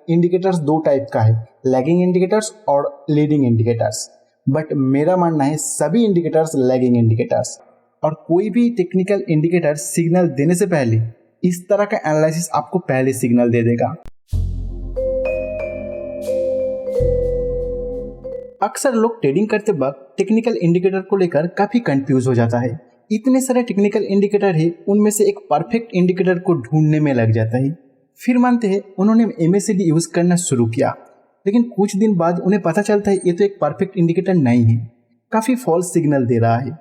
Indicators दो type का है, लैगिंग इंडिकेटर्स और लीडिंग इंडिकेटर्स। बट मेरा मानना है सभी इंडिकेटर्स लैगिंग इंडिकेटर्स। और कोई भी टेक्निकल इंडिकेटर सिग्नल देने से पहले इस तरह का एनालिसिस आपको पहले सिग्नल दे देगा। अक्सर लोग ट्रेडिंग करते वक्त टेक्निकल इंडिकेटर को लेकर काफी कंफ्यूज हो जाता है। इतने सारे टेक्निकल इंडिकेटर है, उनमें से एक परफेक्ट इंडिकेटर को ढूंढने में लग जाता है। फिर मानते हैं उन्होंने MACD यूज करना शुरू किया, लेकिन कुछ दिन बाद उन्हें पता चलता है ये तो एक परफेक्ट इंडिकेटर नहीं है, काफी फॉल्स सिग्नल दे रहा है।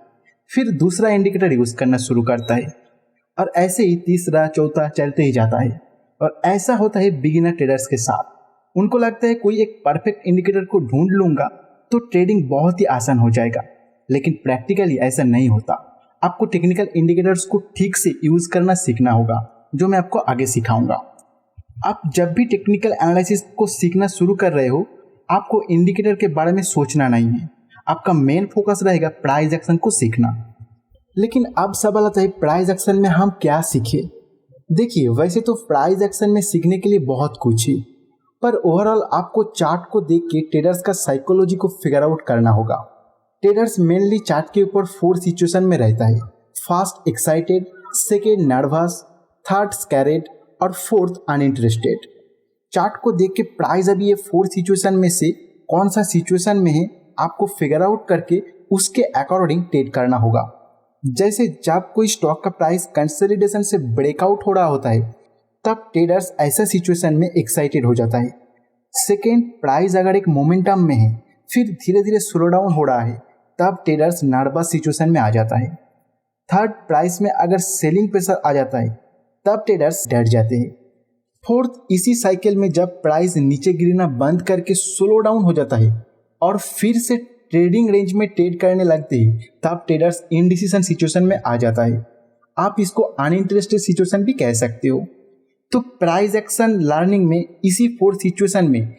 फिर दूसरा इंडिकेटर यूज करना शुरू करता है और ऐसे ही तीसरा चौथा चलते ही जाता है। और ऐसा होता है बिगिनर ट्रेडर्स के साथ। उनको लगता है कोई एक परफेक्ट इंडिकेटर को ढूंढ लूंगा तो ट्रेडिंग बहुत ही आसान हो जाएगा, लेकिन प्रैक्टिकली ऐसा नहीं होता। आपको टेक्निकल इंडिकेटर्स को ठीक से यूज करना सीखना होगा, जो मैं आपको आगे सिखाऊंगा। आप जब भी टेक्निकल एनालिसिस को सीखना शुरू कर रहे हो, आपको इंडिकेटर के बारे में सोचना नहीं है। आपका मेन फोकस रहेगा प्राइस एक्शन को सीखना। लेकिन अब सवाल आता है प्राइस एक्शन में हम क्या सीखे। देखिए, वैसे तो प्राइस एक्शन में सीखने के लिए बहुत कुछ है, पर ओवरऑल आपको चार्ट को देख के ट्रेडर्स का साइकोलॉजी को फिगर आउट करना होगा। ट्रेडर्स मेनली चार्ट के ऊपर 4 सिचुएशन में रहता है, first excited, second nervous, third scared और फोर्थ अनइंटरेस्टेड। चार्ट को देख के प्राइस अभी ये 4 सिचुएशन में से कौन सा सिचुएशन में है आपको फिगर आउट करके उसके अकॉर्डिंग ट्रेड करना होगा। जैसे जब कोई स्टॉक का प्राइस कंसोलिडेशन से ब्रेकआउट हो रहा होता है, तब ट्रेडर्स ऐसा सिचुएशन में एक्साइटेड हो जाता है। सेकेंड, प्राइस अगर एक मोमेंटम में है फिर धीरे धीरे स्लो डाउन हो रहा है, तब ट्रेडर्स नर्वस सिचुएशन में आ जाता है। थर्ड, प्राइस में अगर सेलिंग प्रेशर आ जाता है तब ट्रेडर्स डर जाते हैं। फोर्थ, इसी साइकिल में जब प्राइस नीचे गिरना बंद करके स्लो डाउन हो जाता है और फिर से ट्रेडिंग रेंज में ट्रेड करने लगते हैं, तब ट्रेडर्स इनडिसीजन सिचुएशन में आ जाता है। आप इसको अनइंटरेस्टेड सिचुएशन भी कह सकते हो। तो प्राइस एक्शन लर्निंग में इसी 4 सिचुएशन में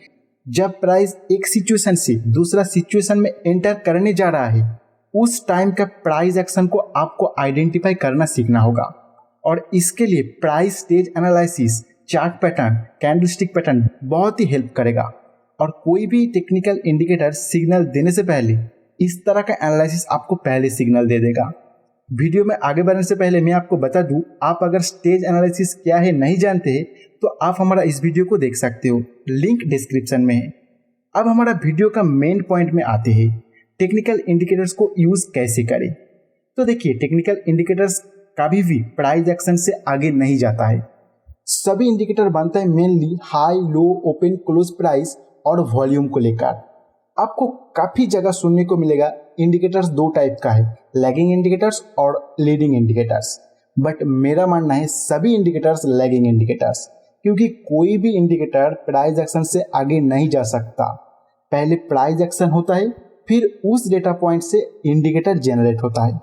जब प्राइस एक सिचुएशन से दूसरा सिचुएशन में एंटर करने जा रहा है, उस टाइम का प्राइस एक्शन को आपको आइडेंटिफाई करना सीखना होगा। और इसके लिए price stage analysis, chart pattern, candlestick pattern बहुत ही हेल्प करेगा। और कोई भी टेक्निकल इंडिकेटर सिग्नल देने से पहले इस तरह का एनालिसिस आपको पहले सिग्नल दे देगा। वीडियो में आगे बढ़ने से पहले मैं आपको बता दूं, आप अगर स्टेज एनालिसिस क्या है नहीं जानते हैं तो आप हमारा इस वीडियो को देख सकते हो, लिंक डिस्क्रिप्शन में है। अब हमारा वीडियो का मेन पॉइंट में आते हैं, टेक्निकल इंडिकेटर्स को यूज कैसे करें। तो देखिए, टेक्निकल इंडिकेटर्स कभी भी प्राइस एक्शन से आगे नहीं जाता है। सभी इंडिकेटर बनता है मेनली हाई, लो, ओपन, क्लोज प्राइस और वॉल्यूम को लेकर। आपको काफी जगह सुनने को मिलेगा इंडिकेटर्स दो टाइप का है, लैगिंग इंडिकेटर्स और लीडिंग इंडिकेटर्स। बट मेरा मानना है सभी इंडिकेटर्स लैगिंग इंडिकेटर्स, क्योंकि कोई भी इंडिकेटर प्राइस एक्शन से आगे नहीं जा सकता। पहले प्राइस एक्शन होता है, फिर उस डेटा पॉइंट से इंडिकेटर जनरेट होता है।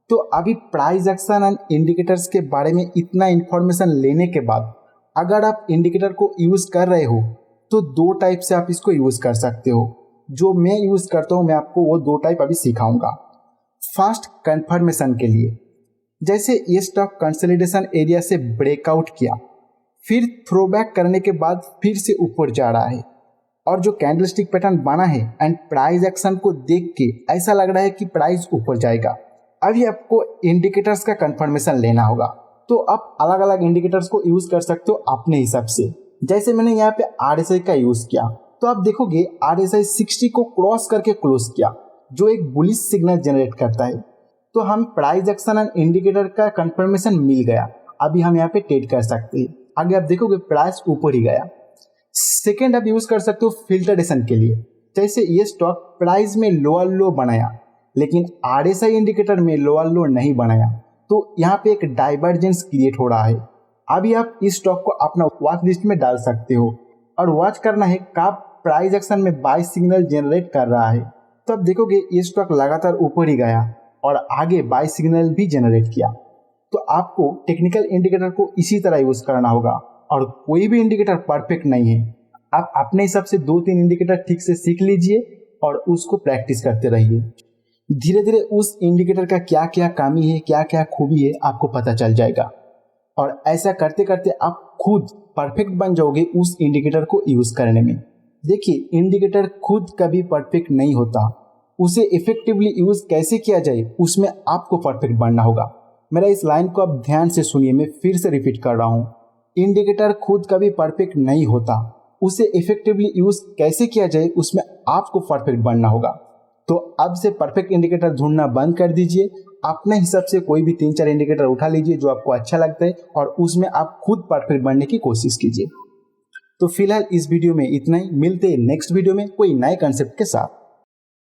तो अभी प्राइस एक्शन एंड इंडिकेटर्स के बारे में इतना इंफॉर्मेशन लेने के बाद अगर आप इंडिकेटर को यूज कर रहे हो तो दो टाइप से आप इसको यूज कर सकते हो। जो मैं यूज करता हूं, मैं आपको वो दो टाइप अभी सिखाऊंगा। फर्स्ट, कंफर्मेशन के लिए, जैसे ये स्टॉक कंसोलिडेशन एरिया से ब्रेकआउट किया, फिर थ्रोबैक करने के बाद फिर से ऊपर जा रहा है और जो कैंडलस्टिक पैटर्न बना है एंड प्राइस एक्शन को देख के ऐसा लग रहा है कि प्राइस ऊपर जाएगा। अभी आपको इंडिकेटर्स का कंफर्मेशन लेना होगा। तो आप अलग अलग इंडिकेटर्स को यूज कर सकते हो अपने हिसाब से। जैसे मैंने यहाँ पे RSI का यूज किया, तो आप देखोगे RSI 60 को क्रॉस करके क्लोज किया, जो एक बुलिश सिग्नल जनरेट करता है। तो हम प्राइस एक्शन एंड इंडिकेटर का कंफर्मेशन मिल गया, अभी हम यहाँ पे ट्रेड कर सकते हैं। आगे आप देखोगे प्राइस ऊपर ही गया। सेकेंड, आप यूज कर सकते हो फिल्ट्रेशन के लिए, जैसे ये स्टॉक प्राइस में लोअर लो बनाया लेकिन RSI इंडिकेटर में लोअर लो नहीं बनाया, तो यहाँ पे एक डाइवर्जेंस क्रिएट हो रहा है। अभी आप इस स्टॉक को अपना वॉच लिस्ट में डाल सकते हो और वॉच करना है कब प्राइस एक्शन में बाय सिग्नल जनरेट कर रहा है। तो आप देखोगे ये स्टॉक लगातार ऊपर ही गया और आगे बाय सिग्नल भी जनरेट किया। तो आपको टेक्निकल इंडिकेटर को इसी तरह यूज करना होगा और कोई भी इंडिकेटर परफेक्ट नहीं है। आप अपने हिसाब से 2-3 इंडिकेटर ठीक से सीख लीजिए और उसको प्रैक्टिस करते रहिए। धीरे धीरे उस इंडिकेटर का क्या क्या खामी है, क्या क्या खूबी है, आपको पता चल जाएगा। और ऐसा करते करते आप खुद परफेक्ट बन जाओगे उस इंडिकेटर को यूज करने में। देखिए, इंडिकेटर खुद कभी परफेक्ट नहीं होता, उसे इफेक्टिवली यूज कैसे किया जाए उसमें आपको परफेक्ट बनना होगा। मेरा इस लाइन को आप ध्यान से सुनिए, मैं फिर से रिपीट कर रहा हूँ। इंडिकेटर खुद कभी परफेक्ट नहीं होता, उसे इफेक्टिवली यूज कैसे किया जाए उसमें आपको परफेक्ट बनना होगा। तो अब से परफेक्ट इंडिकेटर ढूंढना बंद कर दीजिए, अपने हिसाब से कोई भी 3-4 इंडिकेटर उठा लीजिए जो आपको अच्छा लगता है और उसमें आप खुद परफेक्ट बनने की कोशिश कीजिए। तो फिलहाल इस वीडियो में इतना ही, मिलते हैं नेक्स्ट वीडियो में कोई नए कंसेप्ट के साथ।